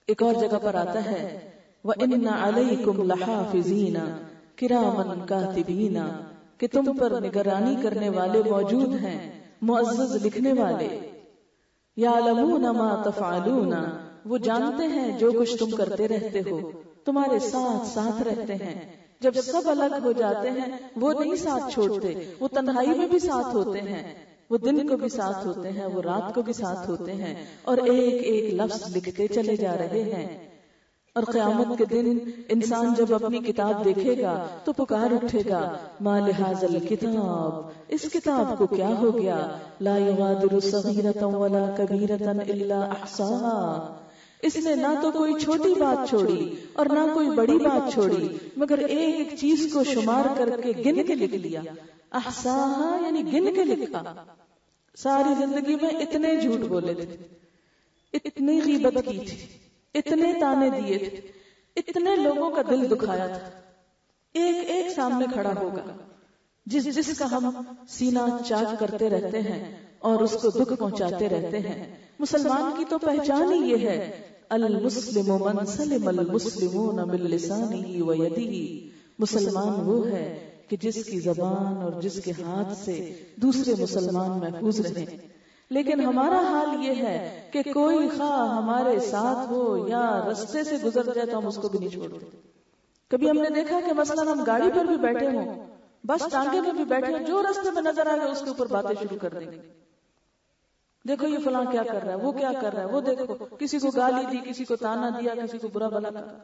ایک اور جگہ پر آتا ہے، وَإِنَّ عَلَيْكُمْ لَحَافِظِينَ كِرَامًا كَاتِبِينَ، کہ تم پر نگرانی کرنے والے موجود ہیں، معزز لکھنے والے۔ يَعْلَمُونَ مَا تَفْعَلُونَ، وہ جانتے ہیں جو کچھ تم کرتے رہتے ہو، تمہارے ساتھ ساتھ رہتے ہیں۔ جب سب الگ ہو جاتے ہیں وہ نہیں ساتھ چھوڑتے، وہ تنہائی میں بھی ساتھ ہوتے ہیں، وہ دن کو بھی ساتھ ہوتے ہیں، وہ رات کو بھی ساتھ ہوتے ہیں، اور ایک ایک لفظ لکھتے چلے جا رہے ہیں۔ اور قیامت کے دن انسان جب اپنی کتاب دیکھے گا تو پکار اٹھے گا، ما لہذا الکتاب، اس کتاب کو کیا ہو گیا، لا یغادر صغیرۃ ولا کبیرۃ الا احصاها، اس نے نہ تو کوئی چھوٹی بات چھوڑی اور نہ کوئی بڑی بات چھوڑی مگر ایک ایک چیز کو شمار کر کے گن کے لکھ لیا۔ احصاها یعنی گن کے لکھا۔ ساری زندگی میں اتنے جھوٹ بولے تھے، اتنی غیبت کی تھی، اتنے تانے دیے تھے، اتنے لوگوں کا دل دکھایا تھا، ایک ایک سامنے کھڑا ہوگا جس کا ہم سینہ چاک کرتے رہتے ہیں اور اس کو دکھ پہنچاتے رہتے ہیں۔ مسلمان کی تو پہچان ہی یہ ہے، المسلم من سلم المسلمون من لسانہ و یدہ، مسلمان وہ ہے کہ جس کی زبان اور جس کے ہاتھ سے دوسرے مسلمان محفوظ رہیں۔ لیکن ہمارا حال یہ ہے کہ کوئی خواہ ہمارے ساتھ ہو یا رستے سے گزر جائے تو ہم اس کو بھی نہیں چھوڑتے۔ کبھی ہم نے دیکھا کہ مثلا ہم گاڑی پر بھی بیٹھے ہوں، بس ٹانگے میں بھی بیٹھے ہوں، جو راستے میں نظر آئے گا اس کے اوپر باتیں شروع کر دیں گے، دیکھو یہ فلاں کیا کر رہا ہے، وہ کیا کر رہا ہے، وہ دیکھو کسی کو گالی دی، کسی کو تانا دیا، کسی کو برا بھلا کہا۔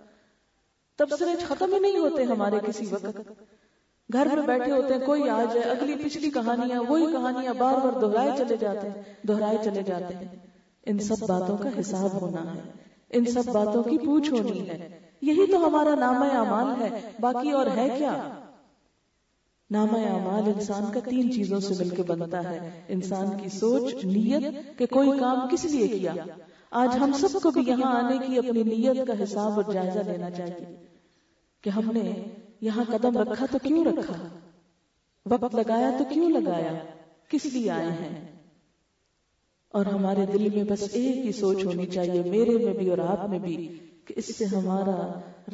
تبصرے ختم ہی نہیں ہوتے ہمارے کسی وقت۔ گھر میں بیٹھے ہوتے ہیں، کوئی آ جائے، اگلی پچھلی کہانیاں، وہی کہانیاں بار بار دہرائے چلے جاتے ہیں۔ ان سب باتوں کا حساب ہونا ہے، ان سب باتوں کی پوچھ ہونی ہے۔ یہی تو ہمارا نامہ اعمال ہے، باقی اور ہے کیا؟ نامہ اعمال انسان کا 3 چیزوں سے مل کے بنتا ہے، انسان کی سوچ، نیت کہ کوئی کام کس لیے کیا۔ آج ہم سب کو بھی یہاں آنے کی اپنی نیت کا حساب اور جائزہ لینا چاہیے کہ ہم نے یہاں قدم رکھا تو کیوں رکھا، وقت لگایا تو کیوں لگایا، کس لیے آئے ہیں۔ اور ہمارے دل میں بس ایک ہی سوچ ہونی چاہیے، میرے میں بھی اور آپ میں بھی، کہ اس سے ہمارا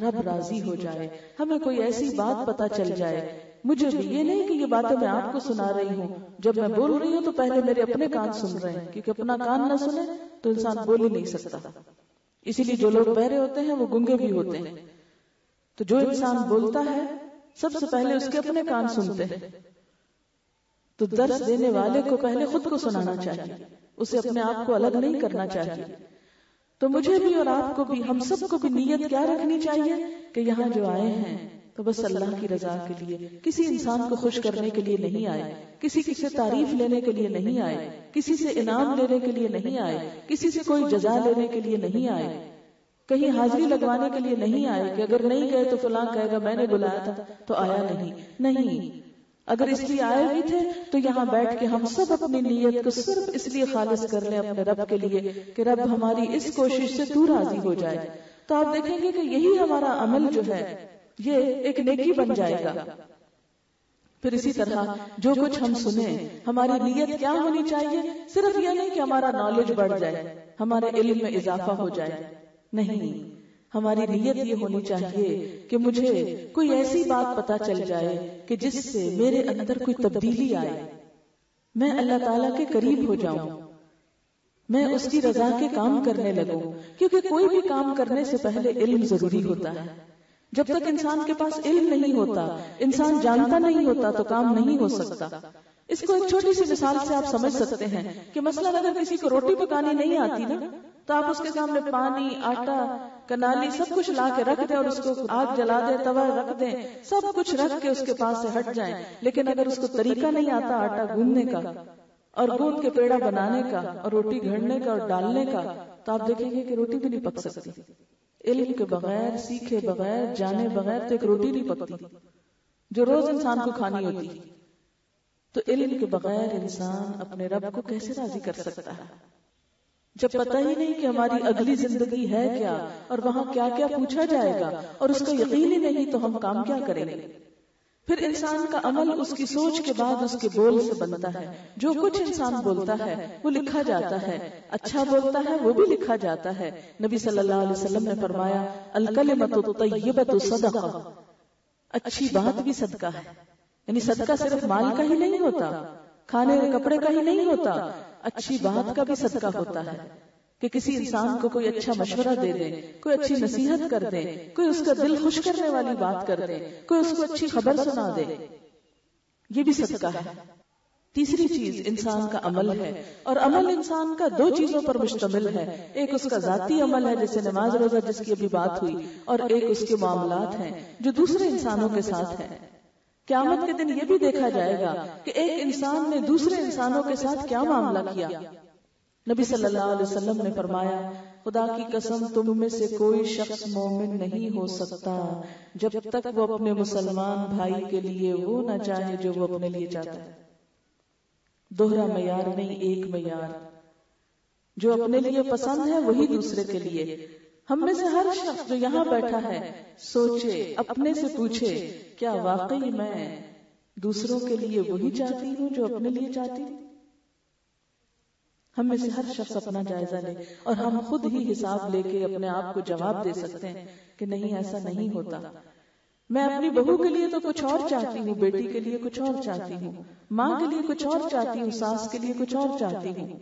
رب راضی ہو جائے، ہمیں کوئی ایسی بات پتہ چل جائے۔ مجھے بھی یہ نہیں کہ یہ باتیں میں آپ کو سنا رہی ہوں، جب میں بول رہی ہوں تو پہلے میرے اپنے کان سن رہے ہیں، کیونکہ اپنا کان نہ سنے تو انسان بول ہی نہیں سکتا۔ اسی لیے جو لوگ بہرے ہوتے ہیں وہ گنگے بھی ہوتے ہیں۔ تو جو انسان بولتا ہے سب سے پہلے اس کے اپنے کان سنتے ہیں، تو درس دینے والے کو پہلے خود کو سنانا چاہیے، اسے اپنے آپ کو الگ نہیں کرنا چاہیے۔ تو مجھے بھی اور آپ کو بھی، ہم سب کو بھی نیت کیا رکھنی چاہیے کہ یہاں جو آئے ہیں تو بس اللہ کی رضا کے لیے، کسی انسان کو خوش کرنے کے لیے نہیں آئے، کسی سے تعریف لینے کے لیے نہیں آئے، کسی سے انعام لینے کے لیے نہیں آئے، کسی سے کوئی جزا لینے کے لیے نہیں آئے، کہیں حاضری لگوانے کے لیے نہیں آئے کہ اگر نہیں گئے تو فلاں کہے گا میں نے بلایا تھا تو آیا نہیں۔ اگر اس لیے آئے بھی تھے تو یہاں بیٹھ کے ہم سب اپنی نیت کو صرف اس لیے خالص کر لیں اپنے رب کے لیے کہ رب ہماری اس کوشش سے تو راضی ہو جائے، تو آپ دیکھیں گے کہ یہی ہمارا عمل جو ہے یہ ایک نیکی بن جائے گا۔ پھر اسی طرح جو کچھ ہم سنیں ہماری نیت کیا ہونی چاہیے، صرف یہ نہیں کہ ہمارا نالج بڑھ جائے، ہمارے علم میں اضافہ ہو جائے، نہیں، ہماری نیت یہ ہونی چاہیے کہ مجھے کوئی ایسی بات پتہ چل جائے کہ جس سے میرے اندر کوئی تبدیلی آئے، میں اللہ تعالیٰ کے قریب ہو جاؤں، میں اس کی رضا کے کام کرنے لگوں، کیونکہ کوئی بھی کام کرنے سے پہلے علم ضروری ہوتا ہے۔ جب تک انسان کے پاس علم نہیں ہوتا، انسان جانتا نہیں ہوتا تو کام نہیں ہو سکتا۔ اس کو ایک چھوٹی سی مثال سے آپ سمجھ سکتے ہیں کہ مثلاً اگر کسی کو روٹی پکانی نہیں آتی نا، تو آپ اس کے سامنے پانی، آٹا، کنالی سب کچھ لا کے رکھ دیں اور اس کو آگ جلا دیں، توا رکھ دیں، سب کچھ رکھ کے اس کے پاس سے ہٹ جائیں، لیکن اگر اس کو طریقہ نہیں آتا آٹا گوندنے کا اور گوند کے پیڑا بنانے کا اور روٹی گھڑنے کا اور ڈالنے کا، تو آپ دیکھیں گے کہ روٹی بھی نہیں پک سکتی۔ علم کے بغیر، سیکھے بغیر، جانے بغیر تو ایک روٹی نہیں پکتی جو روز انسان کو کھانی ہوتی۔ تو علم کے بغیر انسان اپنے رب کو کیسے راضی کر سکتا ہے جب پتہ ہی نہیں کہ ہماری اگلی زندگی ہے کیا اور وہاں کیا کیا پوچھا جائے گا، اور اس کا یقین ہی نہیں تو ہم کام کیا کریں گے۔ پھر انسان کا عمل اس کی سوچ کے بعد اس کے بول سے بنتا ہے۔ جو کچھ انسان بولتا ہے وہ لکھا جاتا ہے، اچھا بولتا ہے وہ بھی لکھا جاتا ہے۔ نبی صلی اللہ علیہ وسلم نے فرمایا الکلمۃ الطیبۃ صدقہ، اچھی بات بھی صدقہ ہے، یعنی صدقہ صرف مال کا ہی نہیں ہوتا، کھانے کپڑے کا ہی نہیں ہوتا، اچھی بات کا بھی صدقہ ہوتا ہے کہ کسی انسان کو کوئی اچھا مشورہ دے دیں، کوئی اچھی نصیحت کر دیں، کوئی اس کا دل خوش کرنے والی بات کر دیں، کوئی اس کو اچھی خبر سنا دے، یہ بھی صدقہ ہے۔ تیسری چیز انسان کا عمل ہے، اور عمل انسان کا 2 چیزوں پر مشتمل ہے، ایک اس کا ذاتی عمل ہے جیسے نماز روزہ جس کی ابھی بات ہوئی، اور ایک اس کے معاملات ہیں جو دوسرے انسانوں کے ساتھ ہیں۔ قیامت کے دن یہ بھی دیکھا جائے گا کہ ایک انسان نے دوسرے انسانوں کے ساتھ کیا معاملہ کیا۔ نبی صلی اللہ علیہ وسلم نے فرمایا خدا کی قسم تم میں سے کوئی شخص مومن نہیں ہو سکتا جب تک وہ اپنے مسلمان بھائی کے لیے وہ نہ چاہے جو وہ اپنے لیے چاہتا ہے۔ دوہرا معیار نہیں، ایک معیار، جو اپنے لیے پسند ہے وہی دوسرے کے لیے۔ ہم میں سے ہر شخص جو یہاں بیٹھا ہے سوچے، اپنے سے پوچھے کیا واقعی میں دوسروں کے لیے وہی چاہتی ہوں جو اپنے لیے چاہتی ہوں؟ ہم میں سے ہر شخص اپنا جائزہ لے اور ہم خود ہی حساب لے کے اپنے آپ کو جواب دے سکتے ہیں کہ نہیں ایسا نہیں ہوتا۔ میں اپنی بہو کے لیے تو کچھ اور چاہتی ہوں، بیٹی کے لیے کچھ اور چاہتی ہوں، ماں کے لیے کچھ اور چاہتی ہوں، ساس کے لیے کچھ اور چاہتی ہوں،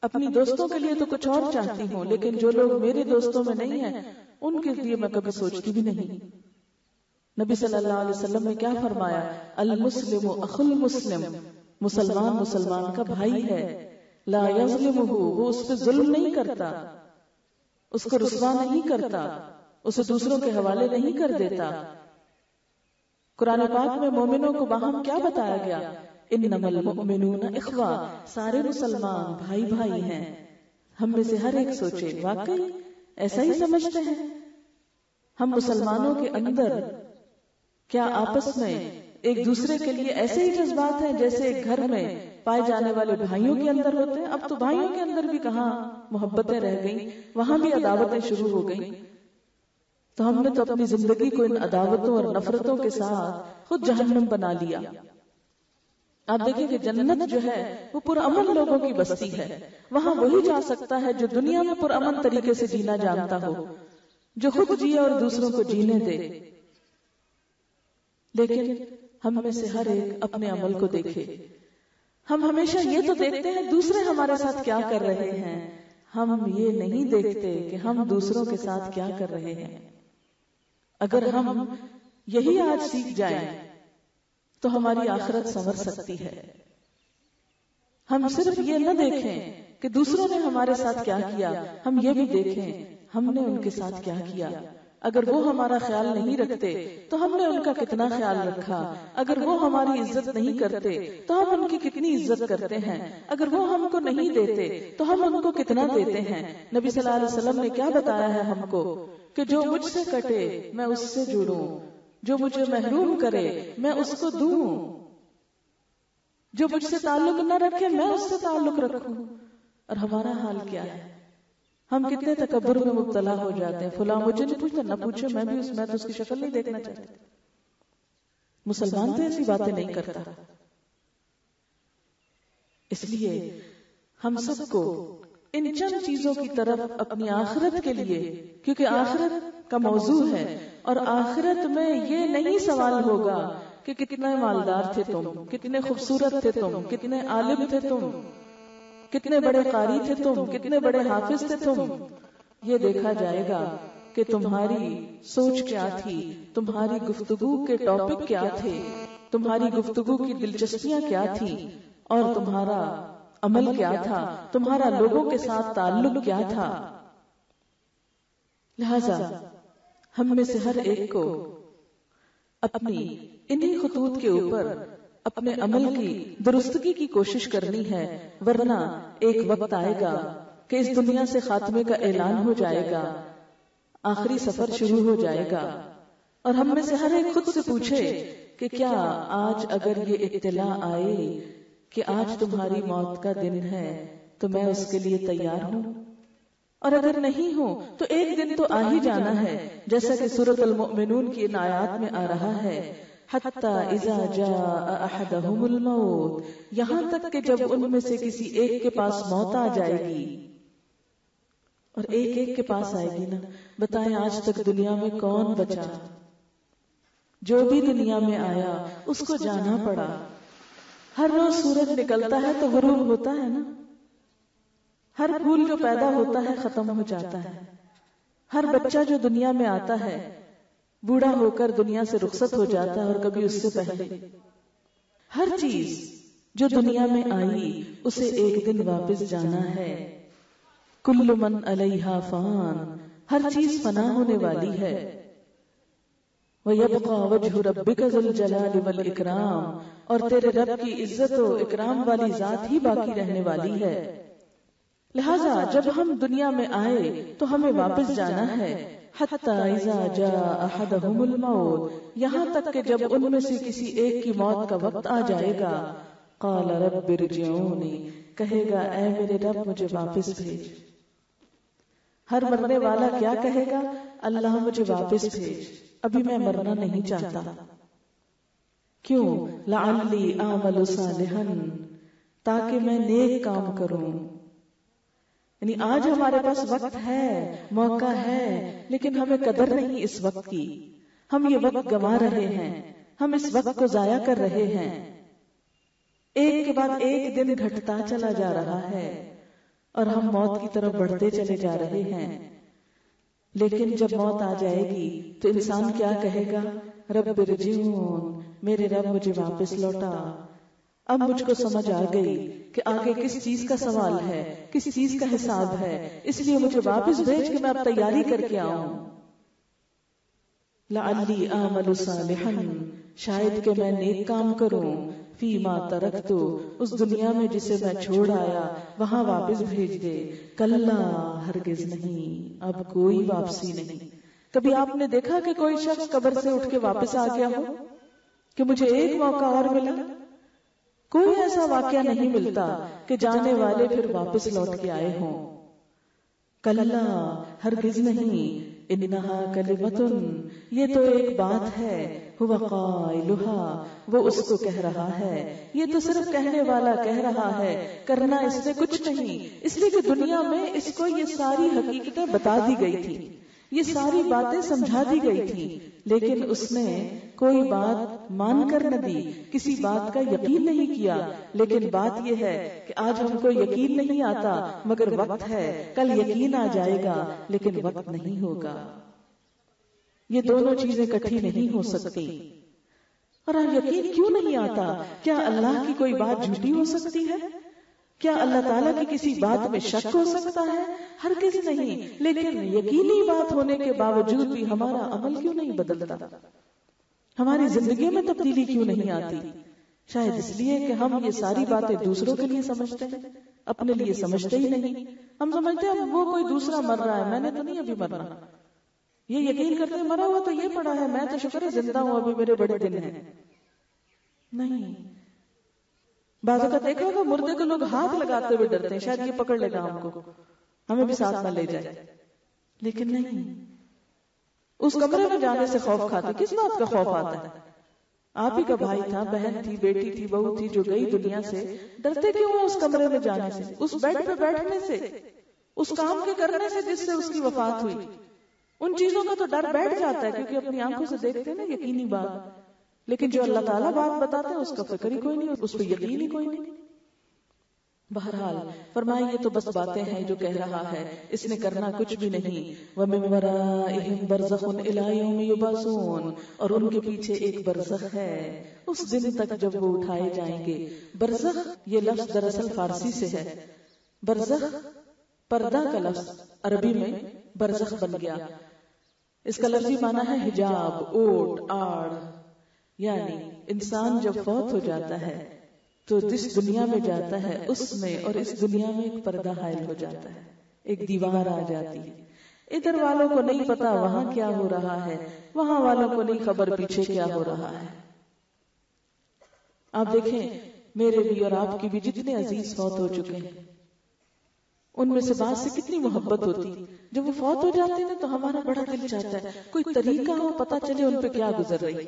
اپنی دوستوں کے لیے تو کچھ اور چاہتی ہوں، لیکن جو لوگ میرے دوستوں میں نہیں ہیں ان کے لیے میں کبھی سوچتی بھی نہیں۔ نبی صلی اللہ علیہ وسلم نے کیا فرمایا؟ المسلم اخو المسلم، مسلمان مسلمان کا بھائی ہے، لا یظلمہ، وہ اس پہ ظلم نہیں کرتا، اس کو رسوا نہیں کرتا، اسے دوسروں کے حوالے نہیں کر دیتا۔ قرآن پاک میں مومنوں کو باہم کیا بتایا گیا؟ انما المؤمنون اخوہ، سارے مسلمان بھائی بھائی ہیں۔ ہم میں سے ہر ایک سوچے واقعی ایسا ہی سمجھتے ہیں؟ ہم مسلمانوں کے اندر کیا آپس میں ایک دوسرے کے لیے ایسے ہی جذبات ہیں جیسے ایک گھر میں پائے جانے والے بھائیوں کے اندر ہوتے ہیں؟ اب تو بھائیوں کے اندر بھی کہاں محبتیں رہ گئیں، وہاں بھی عداوتیں شروع ہو گئیں. تو ہم نے تو اپنی زندگی کو ان عداوتوں اور نفرتوں کے ساتھ خود جہنم بنا لیا. آپ دیکھیں کہ جنت جو ہے وہ پرامن لوگوں کی بستی ہے. وہاں وہی جا سکتا ہے جو دنیا میں پرامن طریقے سے جینا جانتا ہو، جو خود جیے اور دوسروں کو جینے دے. لیکن ہم میں سے ہر ایک اپنے عمل کو دیکھے. ہم ہمیشہ یہ تو دیکھتے ہیں دوسرے ہمارے ساتھ کیا کر رہے ہیں، ہم یہ نہیں دیکھتے کہ ہم دوسروں کے ساتھ کیا کر رہے ہیں. اگر ہم یہی آج سیکھ جائیں تو ہماری آخرت سنور سکتی ہے. ہم صرف یہ نہ دیکھیں کہ دوسروں نے ہمارے ساتھ کیا کیا، ہم یہ بھی دیکھیں ہم نے ان کے ساتھ کیا کیا. اگر وہ ہمارا خیال نہیں رکھتے تو ہم نے ان کا کتنا خیال رکھا. اگر وہ ہماری عزت نہیں کرتے تو ہم ان کی کتنی عزت کرتے ہیں. اگر وہ ہم کو نہیں دیتے تو ہم ان کو کتنا دیتے ہیں. نبی صلی اللہ علیہ وسلم نے کیا بتایا ہے ہم کو کہ جو مجھ سے کٹے میں اس سے جڑوں، جو مجھے محروم کرے میں اس کو دوں، جو مجھ سے تعلق نہ رکھے میں اس سے تعلق رکھوں. اور ہمارا حال کیا ہے؟ ہم کتنے تکبر میں مبتلا ہو جاتے ہیں. فلاں مجھے نہیں پوچھتا، نہ پوچھے، میں تو اس کی شکل نہیں دیکھنا چاہتا. مسلمان تو ایسی باتیں نہیں کرتا. اس لیے ہم سب کو ان چند چیزوں کی طرف اپنی آخرت کے لیے، کیونکہ آخرت کا موضوع ہے اور آخرت میں یہ نہیں سوال ہوگا کہ کتنے مالدار تھے تم، کتنے خوبصورت تھے تم، کتنے عالم تھے تم، کتنے بڑے قاری تھے تم، کتنے بڑے حافظ تھے تم. یہ دیکھا جائے گا کہ تمہاری سوچ کیا تھی، تمہاری گفتگو کے ٹاپک کیا تھے، تمہاری گفتگو کی دلچسپیاں کیا تھی، اور تمہارا عمل کیا تھا، تمہارا لوگوں کے ساتھ تعلق کیا تھا. لہذا ہم میں سے ہر ایک کو اپنی انہی خطوط کے اوپر اپنے عمل کی درستگی کی کوشش کرنی ہے. ورنہ ایک وقت آئے گا کہ اس دنیا سے خاتمے کا اعلان ہو جائے گا، آخری سفر شروع ہو جائے گا، اور ہم میں سے ہر ایک خود سے پوچھے کہ کیا آج اگر یہ اطلاع آئے کہ آج تمہاری موت کا دن ہے تو میں اس کے لیے تیار ہوں؟ اور اگر نہیں ہوں تو ایک دن تو آ ہی جانا ہے، جیسا کہ سورۃ المؤمنون کی ان آیات میں آ رہا ہے، حتی اذا جاء احدهم الموت، یہاں تک کہ جب ان میں سے کسی ایک کے پاس موت آ جائے گی. اور ایک ایک کے پاس آئے گی نا. بتائیں آج تک دنیا میں کون بچا؟ جو بھی دنیا میں آیا اس کو جانا پڑا. ہر روز سورج نکلتا ہے تو غروب ہوتا ہے نا. ہر پھول جو پیدا ہوتا ہے ختم ہو جاتا ہے. ہر بچہ جو دنیا میں آتا ہے بوڑھا ہو کر دنیا سے رخصت ہو جاتا ہے، اور کبھی اس سے پہلے. ہر چیز جو دنیا میں آئی اسے ایک دن واپس جانا ہے. کل من علیہا فان، ہر چیز فنا ہونے والی ہے. وَيَبْقَى وَجْهُ رَبِّكَ ذُو الْجَلَالِ وَالْإِكْرَامِ، اور تیرے رب کی عزت و اکرام والی ذات ہی باقی رہنے والی ہے. لہذا جب ہم دنیا میں آئے تو ہمیں واپس جانا ہے. حتی اذا جاء احدهم الموت، یہاں تک کہ جب ان میں سے کسی ایک کی موت کا وقت آ جائے گا، قال رب ارجعونی، کہے گا اے میرے رب مجھے واپس بھیج. ہر مرنے والا کیا کہے گا؟ اللہ مجھے واپس بھیج، ابھی میں مرنا نہیں چاہتا. کیوں؟ لعلی اعمل صالحا، تاکہ میں نیک کام کروں. یعنی آج ہمارے پاس وقت ہے، موقع ہے، لیکن ہمیں قدر نہیں اس وقت کی. ہم یہ وقت گنوا رہے ہیں، ہم اس وقت کو ضائع کر رہے ہیں. ایک کے بعد ایک دن گھٹتا چلا جا رہا ہے اور ہم موت کی طرف بڑھتے چلے جا رہے ہیں. لیکن جب موت آ جائے گی تو انسان کیا کہے گا؟ رب ارجعون، میرے رب مجھے واپس لوٹا. اب مجھ کو سمجھ آ گئی کہ آگے کس چیز کا سوال ہے، کس چیز کا حساب ہے، اس لیے مجھے واپس بھیج کہ میں اب تیاری کر کے آؤں. لعلی اعمل صالحا، شاید کہ میں نیک کام کروں. فیما ترکتو، اس دنیا میں جسے میں چھوڑ آیا وہاں واپس بھیج دے. کلا، ہرگز نہیں، اب کوئی واپسی نہیں. کبھی آپ نے دیکھا کہ کوئی شخص قبر سے اٹھ کے واپس آ گیا ہو کہ مجھے ایک موقع اور ملا؟ کوئی ایسا واقعہ نہیں ملتا کہ جانے والے پھر واپس لوٹ کے آئے ہوں. کلا، ہرگز نہیں. انہا کلمتن، یہ تو ایک بات ہے. ہوا قائلہا، وہ اس کو کہہ رہا ہے. یہ تو صرف کہنے والا کہہ رہا ہے، کرنا اس نے کچھ نہیں. اس لیے کہ دنیا میں اس کو یہ ساری حقیقتیں بتا دی گئی تھی، یہ ساری باتیں سمجھا دی گئی تھی، لیکن اس نے کوئی بات مان کر نہ دی، کسی بات کا یقین نہیں کیا. لیکن بات یہ ہے کہ آج ہم کو یقین نہیں آتا مگر وقت ہے، کل یقین آ جائے گا لیکن وقت نہیں ہوگا. یہ دونوں چیزیں اکٹھی نہیں ہو سکتی. اور یقین کیوں نہیں آتا؟ کیا اللہ کی کوئی بات جھوٹی ہو سکتی ہے؟ کیا اللہ تعالیٰ کی کسی بات میں شک ہو سکتا ہے؟ ہرگز نہیں. لیکن یقینی بات ہونے کے باوجود بھی ہمارا عمل کیوں نہیں بدلتا؟ ہماری زندگی میں تبدیلی کیوں نہیں آتی؟ شاید اس لیے کہ ہم یہ ساری باتیں دوسروں کے لیے سمجھتے ہیں، اپنے لیے سمجھتے ہی نہیں. ہم سمجھتے ہیں وہ کوئی دوسرا مر رہا ہے، میں نے تو نہیں ابھی مرنا. یہ یقین کرتے ہیں مرا ہوا تو یہ پڑا ہے، میں تو شکر ہے زندہ ہوں، ابھی میرے بڑے دن ہیں. نہیں. بعض اوقات دیکھا ہوگا مردے کو لوگ ہاتھ لگاتے ہوئے ڈرتے ہیں، شاید یہ پکڑ لے گا ہم کو، ہمیں بھی ساتھ نہ لے جائے. لیکن نہیں، اس کمرے میں جانے سے خوف کھاتے. کس بات کا خوف آتا ہے؟ آپ ہی کا بھائی تھا، بہن تھی، بیٹی تھی، بہو تھی جو گئی دنیا سے. ڈرتے کیوں ہیں اس کمرے میں جانے سے، اس بیڈ پہ بیٹھنے سے، اس کام کے کرنے سے جس سے اس کی وفات ہوئی؟ ان چیزوں کا تو ڈر بیٹھ جاتا ہے کیونکہ اپنی آنکھوں سے دیکھتے ہیں نا یقینی بات. لیکن جو اللہ تعالیٰ بات بتاتے ہیں اس کا فکر ہی کوئی نہیں، اس پہ یقین ہی کوئی نہیں. بہرحال فرمایا یہ تو بس باتیں ہیں جو کہہ رہا ہے، اس نے کرنا کچھ بھی نہیں. وَمِن وَرَائِهِمْ بَرْزَخٌ إِلَىٰ يَوْمِ يُبْعَثُونَ، اور ان کے پیچھے ایک برزخ ہے اس دن تک جب وہ اٹھائے جائیں گے. برزخ یہ لفظ دراصل فارسی سے ہے. برزخ پردہ کا لفظ عربی میں برزخ بن گیا. اس کا لفظی معنی ہے حجاب، اوٹ، آڑ. یعنی انسان جب فوت ہو جاتا ہے تو جس دنیا میں جاتا ہے اس میں اور اس دنیا میں ایک پردہ حائل ہو جاتا ہے، ایک دیوار آ جاتی ہے. ادھر والوں کو نہیں پتا وہاں کیا ہو رہا ہے، وہاں والوں کو نہیں خبر پیچھے کیا ہو رہا ہے. آپ دیکھیں میرے بھی اور آپ کی بھی جتنے عزیز فوت ہو چکے ہیں ان میں سے بعض سے کتنی محبت ہوتی. جب وہ فوت ہو جاتے ہیں تو ہمارا بڑا دل چاہتا ہے کوئی طریقہ ہو پتا چلے ان پہ کیا گزر رہی،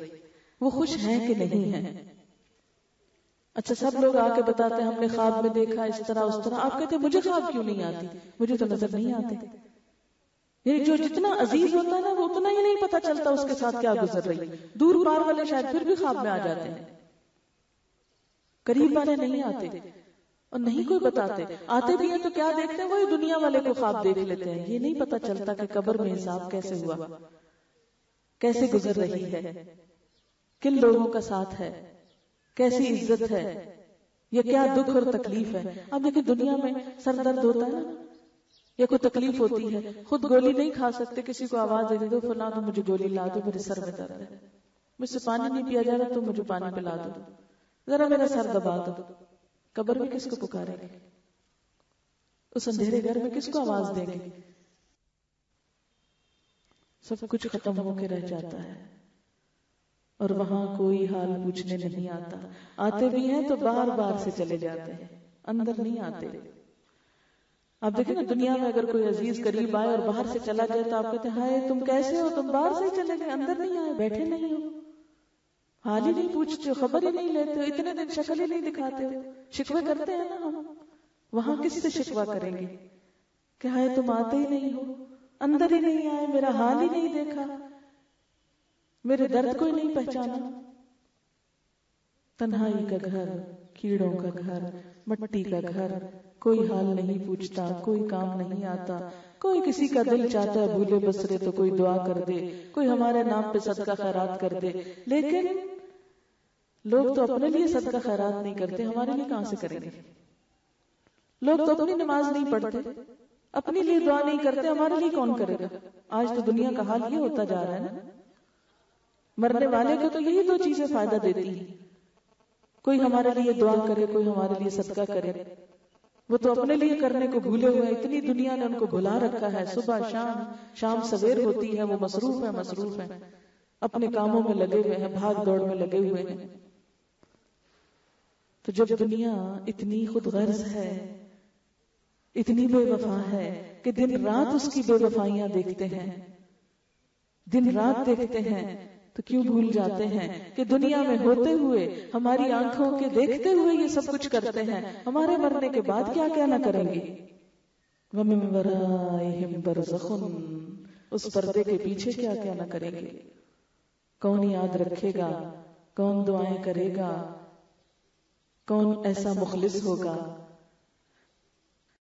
وہ خوش ہیں کہ نہیں ہیں. اچھا سب لوگ آ کے بتاتے ہیں ہم نے خواب میں دیکھا اس طرح اس طرح. آپ کہتے ہیں مجھے خواب کیوں نہیں آتی؟ مجھے تو نظر نہیں آتے. یہ جو جتنا عزیز ہوتا ہے نا وہ اتنا ہی نہیں پتا چلتا اس کے ساتھ کیا گزر رہی. دور پار والے شاید پھر بھی خواب میں آ جاتے ہیں، قریب والے نہیں آتے اور نہیں کوئی بتاتے. آتے بھی ہیں تو کیا دیکھتے ہیں؟ وہی دنیا والے کو خواب دیکھ لیتے ہیں. یہ نہیں پتا چلتا کہ قبر میں حساب کیسے ہوا، کیسے گزر رہی ہے، کن لوگوں کا ساتھ ہے، کیسی عزت ہے، یا کیا دکھ اور تکلیف ہے. اب دیکھیں دنیا میں سر درد ہوتا ہے نا یا کوئی تکلیف ہوتی ہے، خود گولی نہیں کھا سکتے، کسی کو آواز دے دو فلاں تو مجھے گولی لا دو، میرے سر میں درد ہے، مجھ سے پانی نہیں پیا جا رہا تو مجھے پانی پلا دو، ذرا میرا سر دبا دو. قبر میں کس کو پکارے گے؟ اس اندھیرے گھر میں کس کو آواز دیں گے؟ سب کچھ ختم ہو کے رہ جاتا ہے اور وہاں کوئی حال پوچھنے نہیں آتا. آتے بھی ہیں تو بار بار سے چلے جاتے ہیں، اندر نہیں آتے. آپ دیکھیں نا دنیا میں اگر کوئی عزیز قریب آئے اور باہر سے چلا جائے تو آپ کہتے ہیں ہائے تم کیسے ہو، تم باہر سے ہی چلے گئے، اندر نہیں آئے، بیٹھے نہیں ہو، حال ہی نہیں پوچھتے ہو، خبر ہی نہیں لیتے ہو، اتنے دن شکل ہی نہیں دکھاتے ہو. شکوے کرتے ہیں نا ہم، وہاں کس سے شکوہ کریں گے کہ ہائے تم آتے ہی نہیں ہو، اندر ہی نہیں آئے، میرا حال ہی نہیں دیکھا، میرے درد کو ہی نہیں پہچانا. تنہائی کا گھر، کیڑوں کا گھر، مٹی کا گھر، کوئی حال نہیں پوچھتا، کوئی کام نہیں آتا. کوئی کسی کا دل چاہتا ہے بھولے بسرے تو کوئی دعا کر دے، کوئی ہمارے نام پہ صدقہ خیرات کر دے. لیکن لوگ تو اپنے لیے صدقہ خیرات نہیں کرتے، ہمارے لیے کہاں سے کریں گے؟ لوگ تو اپنی نماز نہیں پڑھتے، اپنے لیے دعا نہیں کرتے، ہمارے لیے کون کرے گا؟ آج تو دنیا کا حال یہ ہوتا جا رہا ہے نا. مرنے والے کو تو یہی دو چیزیں فائدہ دیتی ہیں، کوئی ہمارے لیے دعا کرے، کوئی ہمارے لیے صدقہ کرے، وہ تو اپنے لیے کرنے کو بھولے ہوئے، اتنی دنیا نے ان کو بھلا رکھا ہے، صبح شام سویر ہوتی ہے، وہ مصروف ہے اپنے کاموں میں لگے ہوئے ہیں، بھاگ دوڑ میں لگے ہوئے ہیں۔ تو جب دنیا اتنی خود غرض ہے، اتنی بے وفا ہے کہ دن رات اس کی بے وفائیاں دیکھتے ہیں، دن رات دیکھتے ہیں، تو کیوں بھول جاتے ہیں کہ دنیا میں ہوتے ہوئے، ہماری آنکھوں کے دیکھتے ہوئے یہ سب کچھ کرتے ہیں، ہمارے مرنے کے بعد کیا کیا نہ کریں گے۔ وَمِن وَرَائِهِمْ بَرْزَخٌ، اس پردے کے پیچھے کیا کیا نہ کریں گے۔ کون یاد رکھے گا، کون دعائیں کرے گا، کون ایسا مخلص ہوگا